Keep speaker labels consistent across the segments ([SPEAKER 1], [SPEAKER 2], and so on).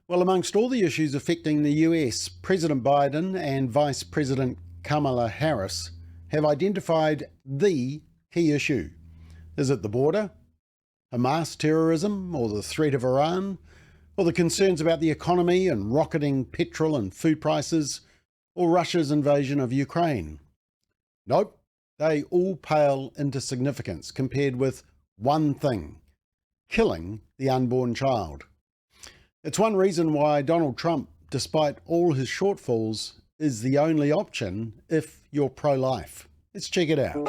[SPEAKER 1] Well, amongst all the issues affecting the US, President Biden and Vice President Kamala Harris have identified the key issue. Is it the border, Hamas terrorism, or the threat of Iran, or the concerns about the economy and rocketing petrol and food prices, or Russia's invasion of Ukraine? Nope, they all pale into significance compared with one thing: killing the unborn child. It's one reason why Donald Trump, despite all his shortfalls, is the only option if you're pro-life. Let's check it out.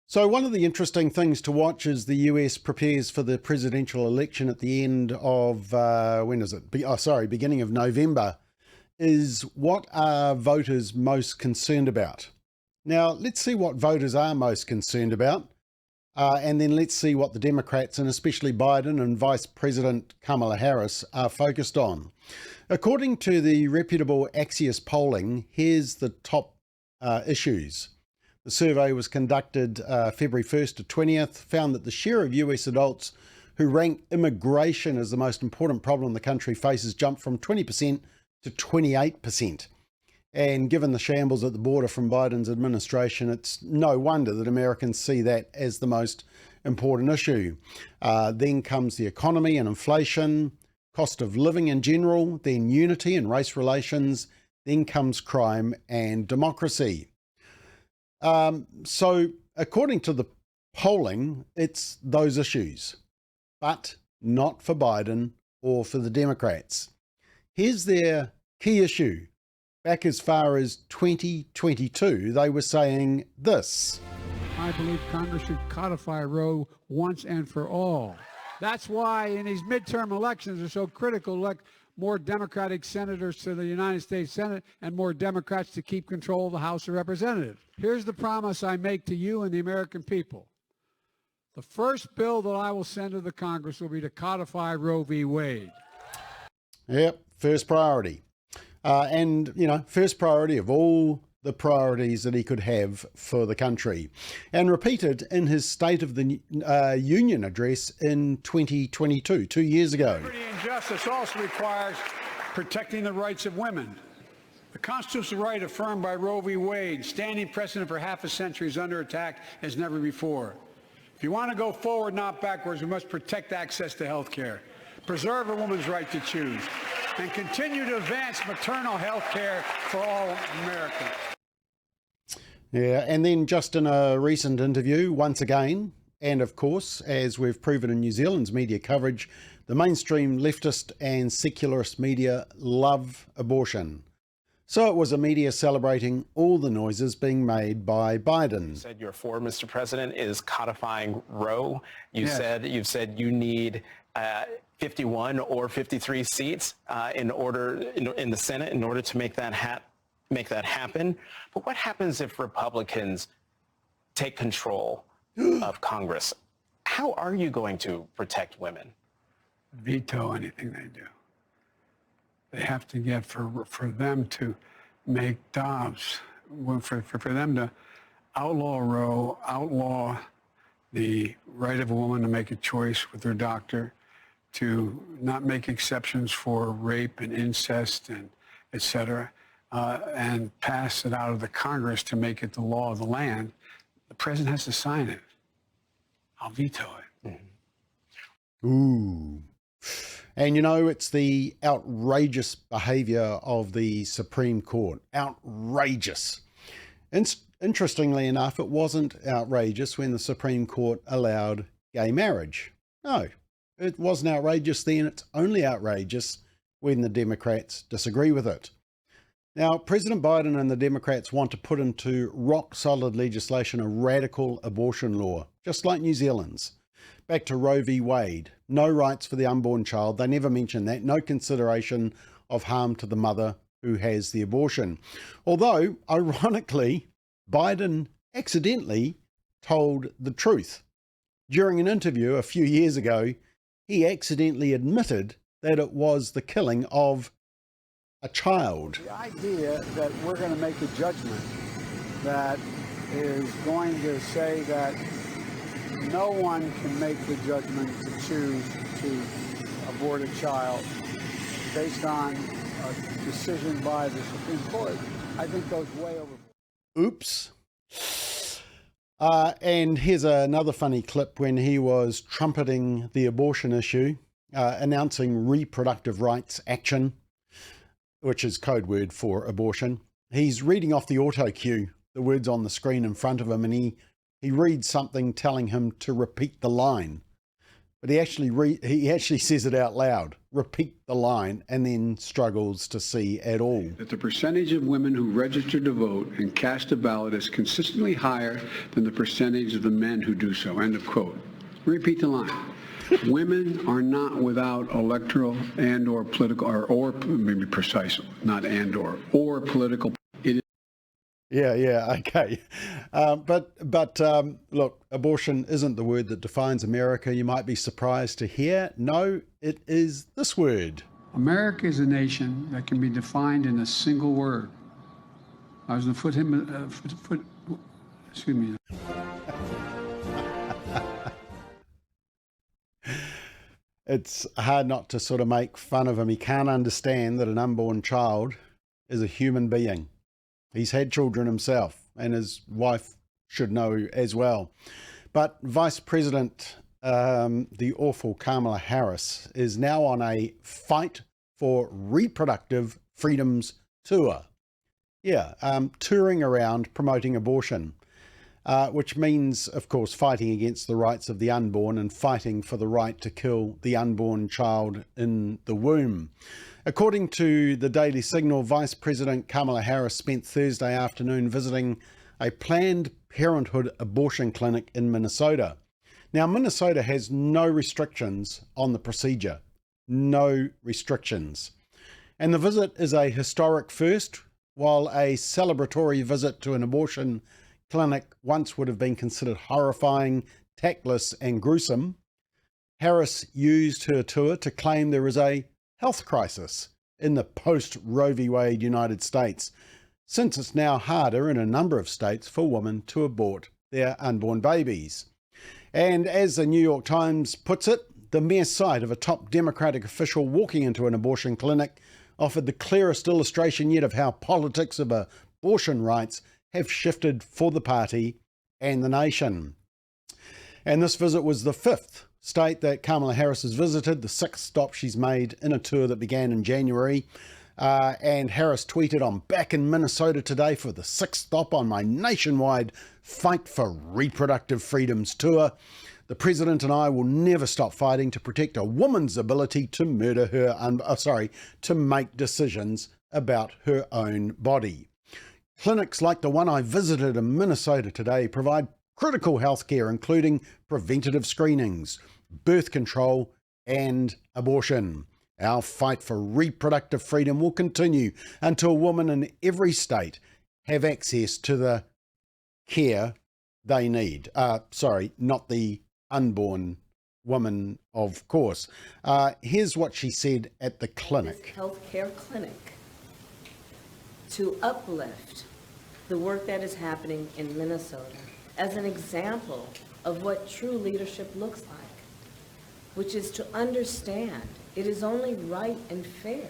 [SPEAKER 1] So one of the interesting things to watch as the US prepares for the presidential election at the end of, beginning of November, is what are voters most concerned about? Now, let's see what voters are most concerned about, and then let's see what the Democrats, and especially Biden and Vice President Kamala Harris, are focused on. According to the reputable Axios polling, here's the top issues. The survey was conducted February 1st to 20th, found that the share of US adults who rank immigration as the most important problem the country faces jumped from 20% to 28%. And given the shambles at the border from Biden's administration, it's no wonder that Americans see that as the most important issue. Then comes the economy and inflation, cost of living in general, then unity and race relations, then comes crime and democracy. So according to the polling, it's those issues, but not for Biden or for the Democrats. Here's their key issue. Back as far as 2022, they were saying this:
[SPEAKER 2] I believe Congress should codify Roe once and for all. That's why in these midterm elections are so critical to elect more Democratic senators to the United States Senate and more Democrats to keep control of the House of Representatives. Here's the promise I make to you and the American people. The first bill that I will send to the Congress will be to codify Roe v. Wade.
[SPEAKER 1] Yep, first priority. First priority of all the priorities that he could have for the country, and repeated in his State of the Union address in 2022, 2 years ago.
[SPEAKER 2] Liberty and justice also requires protecting the rights of women. The constitutional right affirmed by Roe v. Wade, standing precedent for half a century, is under attack as never before. If you want to go forward, not backwards, we must protect access to health care, preserve a woman's right to choose, and continue to advance maternal health care for all Americans.
[SPEAKER 1] Yeah, and then just in a recent interview, once again, and of course, as we've proven in New Zealand's media coverage, the mainstream leftist and secularist media love abortion. So it was a media celebrating all the noises being made by Biden.
[SPEAKER 3] You said you're for, Mr. President, is codifying Roe. You've
[SPEAKER 2] Yes.
[SPEAKER 3] said you need 51 or 53 seats in the Senate in order to make that happen. But what happens if Republicans take control of Congress? How are you going to protect women?
[SPEAKER 2] Veto anything they do. They have to get for them to make Dobbs, for them to outlaw Roe, outlaw the right of a woman to make a choice with her doctor, to not make exceptions for rape and incest and et cetera, and pass it out of the Congress to make it the law of the land. The president has to sign it. I'll veto it.
[SPEAKER 1] Ooh. And it's the outrageous behaviour of the Supreme Court. Outrageous. Interestingly enough, it wasn't outrageous when the Supreme Court allowed gay marriage. No, it wasn't outrageous then. It's only outrageous when the Democrats disagree with it. Now, President Biden and the Democrats want to put into rock-solid legislation a radical abortion law, just like New Zealand's. Back to Roe v. Wade. No rights for the unborn child. They never mention that. No consideration of harm to the mother who has the abortion. Although, ironically, Biden accidentally told the truth. During an interview a few years ago, he accidentally admitted that it was the killing of a child.
[SPEAKER 2] The idea that we're going to make a judgment that is going to say that no one can make the judgment to choose to abort a child based on a decision by the Supreme Court, I think goes way overboard.
[SPEAKER 1] Oops. And here's another funny clip when he was trumpeting the abortion issue, announcing reproductive rights action, which is code word for abortion. He's reading off the auto cue, the words on the screen in front of him, and he reads something telling him to repeat the line. But he actually says it out loud, repeat the line, and then struggles to see at all.
[SPEAKER 2] That the percentage of women who register to vote and cast a ballot is consistently higher than the percentage of the men who do so, end of quote. Repeat the line. Women are not without electoral and or political, or maybe precise, not and or political.
[SPEAKER 1] Yeah, okay. But look, abortion isn't the word that defines America. You might be surprised to hear. No, it is this word.
[SPEAKER 2] America is a nation that can be defined in a single word. I was going to excuse me.
[SPEAKER 1] It's hard not to sort of make fun of him. He can't understand that an unborn child is a human being. He's had children himself, and his wife should know as well. But Vice President, the awful Kamala Harris, is now on a fight for reproductive freedoms tour. Yeah, touring around promoting abortion, which means, of course, fighting against the rights of the unborn and fighting for the right to kill the unborn child in the womb. According to the Daily Signal, Vice President Kamala Harris spent Thursday afternoon visiting a Planned Parenthood abortion clinic in Minnesota. Now, Minnesota has no restrictions on the procedure. No restrictions. And the visit is a historic first. While a celebratory visit to an abortion clinic once would have been considered horrifying, tactless, and gruesome, Harris used her tour to claim there is a health crisis in the post-Roe v. Wade United States, since it's now harder in a number of states for women to abort their unborn babies. And as the New York Times puts it, the mere sight of a top Democratic official walking into an abortion clinic offered the clearest illustration yet of how politics of abortion rights have shifted for the party and the nation. And this visit was the fifth state that Kamala Harris has visited, the sixth stop she's made in a tour that began in January. And Harris tweeted, "I'm back in Minnesota today for the sixth stop on my nationwide Fight for Reproductive Freedoms tour. The president and I will never stop fighting to protect a woman's ability to murder her, to make decisions about her own body. Clinics like the one I visited in Minnesota today provide critical health care, including preventative screenings, birth control, and abortion. Our fight for reproductive freedom will continue until women in every state have access to the care they need." Not the unborn woman, of course. Here's what she said at the clinic.
[SPEAKER 4] This healthcare clinic to uplift the work that is happening in Minnesota as an example of what true leadership looks like, which is to understand it is only right and fair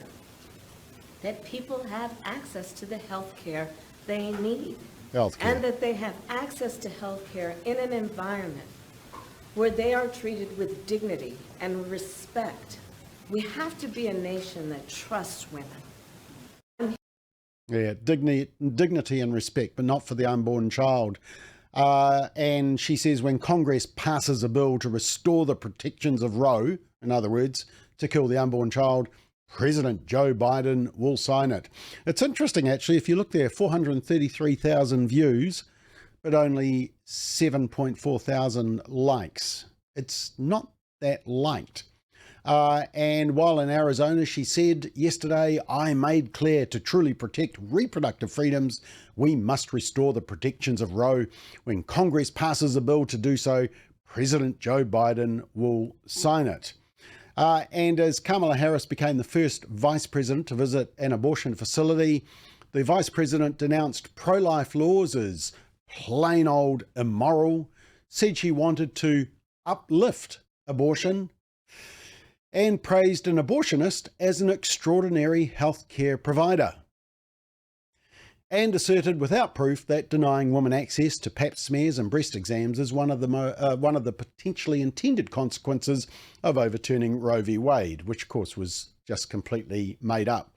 [SPEAKER 4] that people have access to the health care they need. And that they have access to health care in an environment where they are treated with dignity and respect. We have to be a nation that trusts women.
[SPEAKER 1] Yeah, dignity and respect, but not for the unborn child. And she says when Congress passes a bill to restore the protections of Roe, in other words, to kill the unborn child, President Joe Biden will sign it. It's interesting, actually, if you look there, 433,000 views, but only 7.4 thousand likes. It's not that liked. And while in Arizona, she said yesterday, "I made clear to truly protect reproductive freedoms, we must restore the protections of Roe. When Congress passes a bill to do so, President Joe Biden will sign it." And as Kamala Harris became the first vice president to visit an abortion facility, the vice president denounced pro-life laws as plain old immoral, said she wanted to uplift abortion and praised an abortionist as an extraordinary healthcare provider, and asserted without proof that denying women access to pap smears and breast exams is one of the potentially intended consequences of overturning Roe v. Wade, which of course was just completely made up.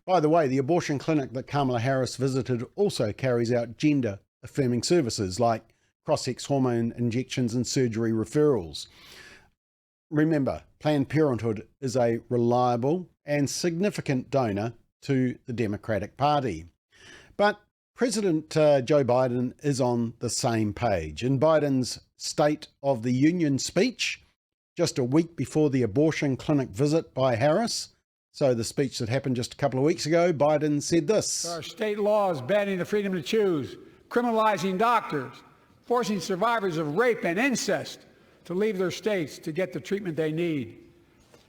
[SPEAKER 1] By the way, the abortion clinic that Kamala Harris visited also carries out gender-affirming services like cross-sex hormone injections and surgery referrals. Remember, Planned Parenthood is a reliable and significant donor to the Democratic Party. But President Joe Biden is on the same page. In Biden's State of the Union speech, just a week before the abortion clinic visit by Harris, so the speech that happened just a couple of weeks ago, Biden said this.
[SPEAKER 2] There are state laws banning the freedom to choose, criminalizing doctors, forcing survivors of rape and incest to leave their states to get the treatment they need.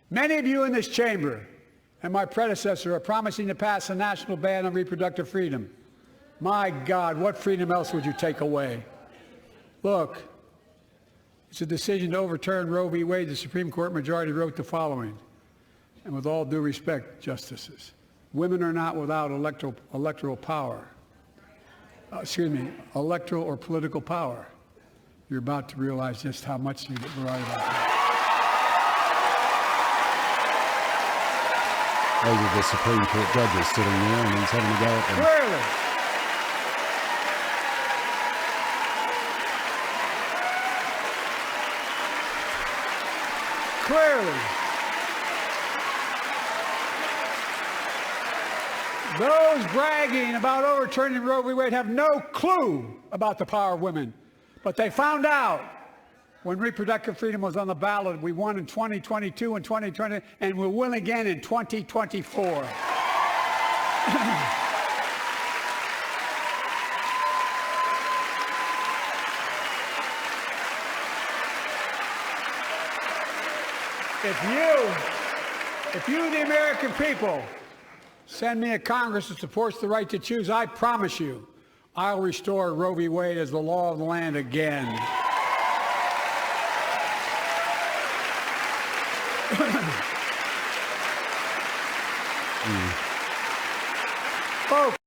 [SPEAKER 2] Many of you in this chamber and my predecessor are promising to pass a national ban on reproductive freedom. My God, what freedom else would you take away? Look, it's a decision to overturn Roe v. Wade. The Supreme Court majority wrote the following, and with all due respect, justices, women are not without electoral power. Electoral or political power. You're about to realize just how much you're right about that.
[SPEAKER 1] Those are the Supreme Court judges sitting there, and he's having a go at them.
[SPEAKER 2] Clearly. Those bragging about overturning Roe v. Wade have no clue about the power of women. But they found out when reproductive freedom was on the ballot. We won in 2022 and 2020, and we'll win again in 2024. If you, the American people, send me a Congress that supports the right to choose, I promise you, I'll restore Roe v. Wade as the law of the land again. Folks.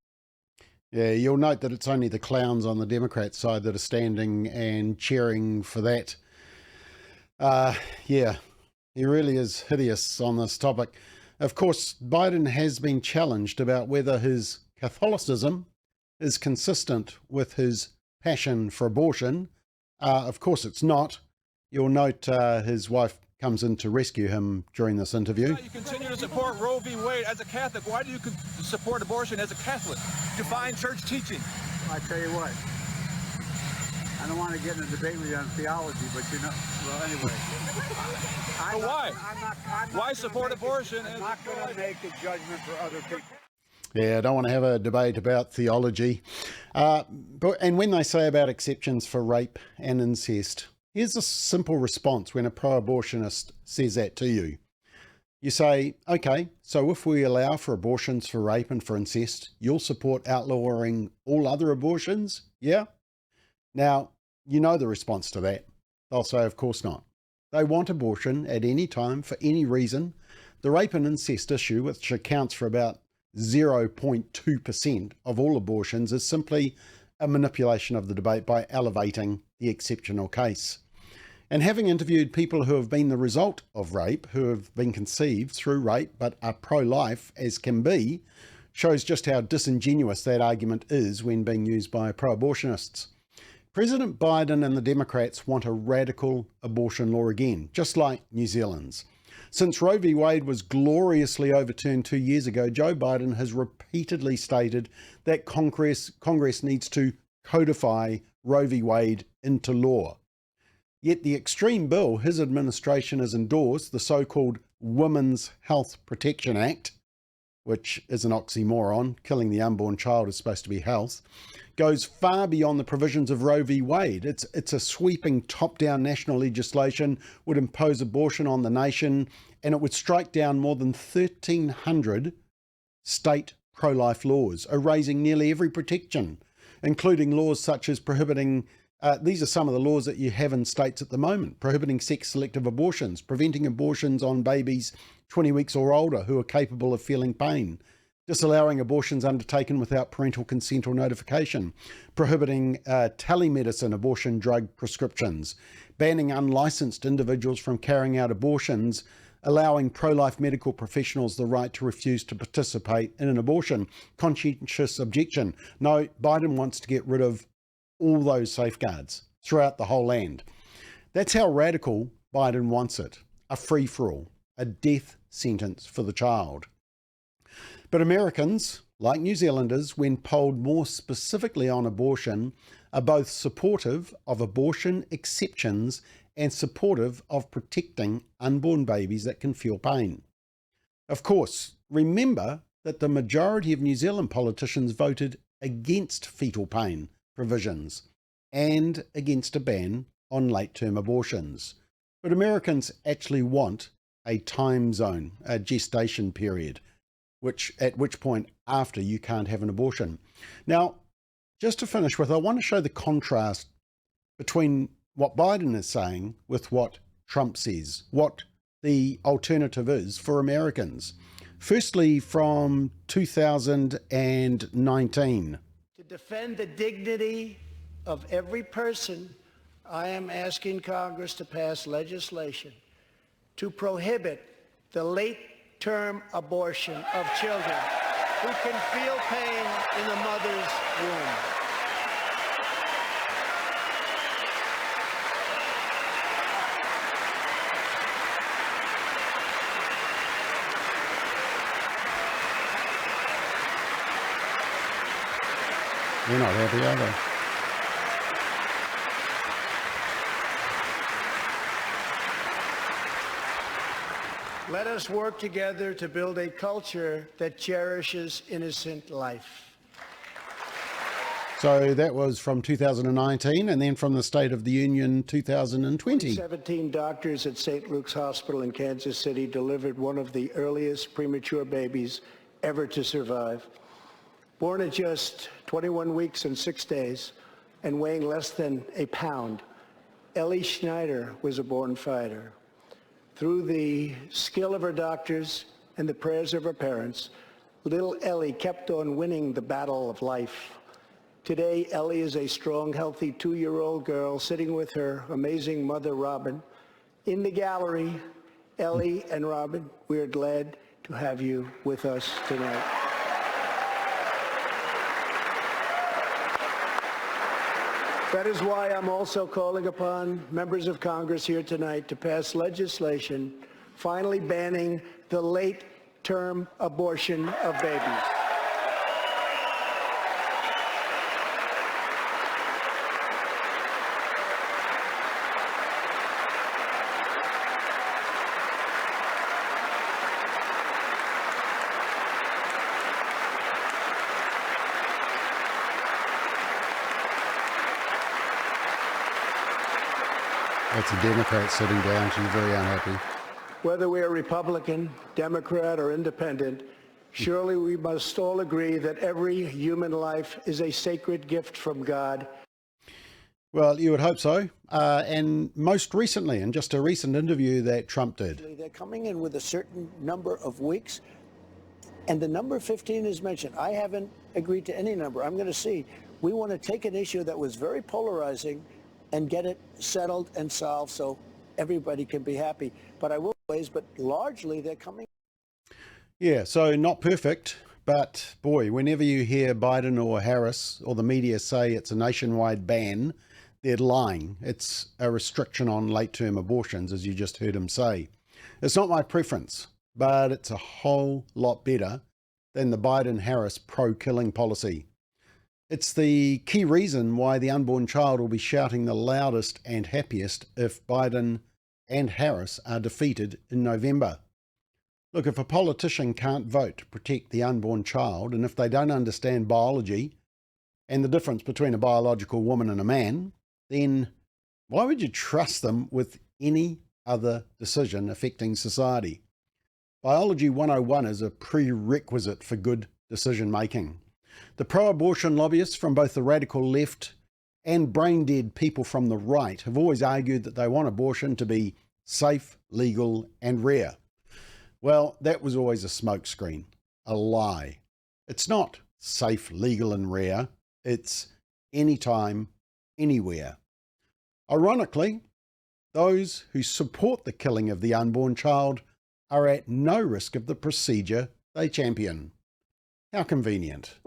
[SPEAKER 1] Yeah, you'll note that it's only the clowns on the Democrat side that are standing and cheering for that. Yeah, he really is hideous on this topic. Of course, Biden has been challenged about whether his Catholicism is consistent with his passion for abortion. Of course it's not. You'll note his wife comes in to rescue him during this interview.
[SPEAKER 5] You continue to support Roe v. Wade as a Catholic. Why do you support abortion as a Catholic? Define church teaching.
[SPEAKER 2] I tell you what, I don't want to get in a debate with you on theology, but you know, well, anyway.
[SPEAKER 5] Why? Why support abortion?
[SPEAKER 2] I'm not going to make a judgment for other people.
[SPEAKER 1] Yeah, I don't want to have a debate about theology. And when they say about exceptions for rape and incest, here's a simple response when a pro-abortionist says that to you. You say, okay, so if we allow for abortions for rape and for incest, you'll support outlawing all other abortions? Yeah? Now, you know the response to that. They'll say, of course not. They want abortion at any time for any reason. The rape and incest issue, which accounts for about 0.2% of all abortions, is simply a manipulation of the debate by elevating the exceptional case. And having interviewed people who have been the result of rape, who have been conceived through rape but are pro-life as can be, shows just how disingenuous that argument is when being used by pro-abortionists. President Biden and the Democrats want a radical abortion law again, just like New Zealand's. Since Roe v. Wade was gloriously overturned 2 years ago, Joe Biden has repeatedly stated that Congress needs to codify Roe v. Wade into law. Yet the extreme bill his administration has endorsed, the so-called Women's Health Protection Act, which is an oxymoron, killing the unborn child is supposed to be health, goes far beyond the provisions of Roe v. Wade. It's a sweeping top-down national legislation, would impose abortion on the nation, and it would strike down more than 1,300 state pro-life laws, erasing nearly every protection, including laws such as prohibiting These are some of the laws that you have in states at the moment: prohibiting sex-selective abortions, preventing abortions on babies 20 weeks or older who are capable of feeling pain, disallowing abortions undertaken without parental consent or notification, prohibiting telemedicine abortion drug prescriptions, banning unlicensed individuals from carrying out abortions, allowing pro-life medical professionals the right to refuse to participate in an abortion, conscientious objection. No, Biden wants to get rid of all those safeguards throughout the whole land. That's how radical Biden wants it: a free-for-all, a death sentence for the child. But Americans, like New Zealanders, when polled more specifically on abortion, are both supportive of abortion exceptions and supportive of protecting unborn babies that can feel pain. Of course, remember that the majority of New Zealand politicians voted against fetal pain provisions and against a ban on late-term abortions. But Americans actually want a time zone, a gestation period, at which point after you can't have an abortion. Now, just to finish with, I want to show the contrast between what Biden is saying with what Trump says, what the alternative is for Americans. Firstly, from 2019.
[SPEAKER 6] To defend the dignity of every person, I am asking Congress to pass legislation to prohibit the late-term abortion of children who can feel pain in the mother's womb.
[SPEAKER 1] They're not happy, are they?
[SPEAKER 6] Let us work together to build a culture that cherishes innocent life.
[SPEAKER 1] So that was from 2019, and then from the State of the Union 2020.
[SPEAKER 6] 17 doctors at St. Luke's Hospital in Kansas City delivered one of the earliest premature babies ever to survive. Born at just 21 weeks and 6 days and weighing less than a pound, Ellie Schneider was a born fighter. Through the skill of her doctors and the prayers of her parents, little Ellie kept on winning the battle of life. Today, Ellie is a strong, healthy 2-year-old girl sitting with her amazing mother, Robin. In the gallery, Ellie and Robin, we are glad to have you with us tonight. That is why I'm also calling upon members of Congress here tonight to pass legislation finally banning the late-term abortion of babies.
[SPEAKER 1] That's a Democrat sitting down. She's very unhappy.
[SPEAKER 6] Whether we are Republican, Democrat, or independent, surely we must all agree that every human life is a sacred gift from God.
[SPEAKER 1] Well, you would hope so. And most recently, in just a recent interview that Trump did.
[SPEAKER 6] They're coming in with a certain number of weeks, and the number 15 is mentioned. I haven't agreed to any number. I'm going to see. We want to take an issue that was very polarizing and get it settled and solved so everybody can be happy. But I will always, but largely they're coming.
[SPEAKER 1] Yeah, so not perfect, but boy, whenever you hear Biden or Harris or the media say it's a nationwide ban, they're lying. It's a restriction on late-term abortions, as you just heard him say. It's not my preference, but it's a whole lot better than the Biden-Harris pro-killing policy. It's the key reason why the unborn child will be shouting the loudest and happiest if Biden and Harris are defeated in November. Look, if a politician can't vote to protect the unborn child, and if they don't understand biology and the difference between a biological woman and a man, then why would you trust them with any other decision affecting society? Biology 101 is a prerequisite for good decision making. The pro-abortion lobbyists from both the radical left and brain-dead people from the right have always argued that they want abortion to be safe, legal, and rare. Well, that was always a smokescreen, a lie. It's not safe, legal, and rare. It's anytime, anywhere. Ironically, those who support the killing of the unborn child are at no risk of the procedure they champion. How convenient.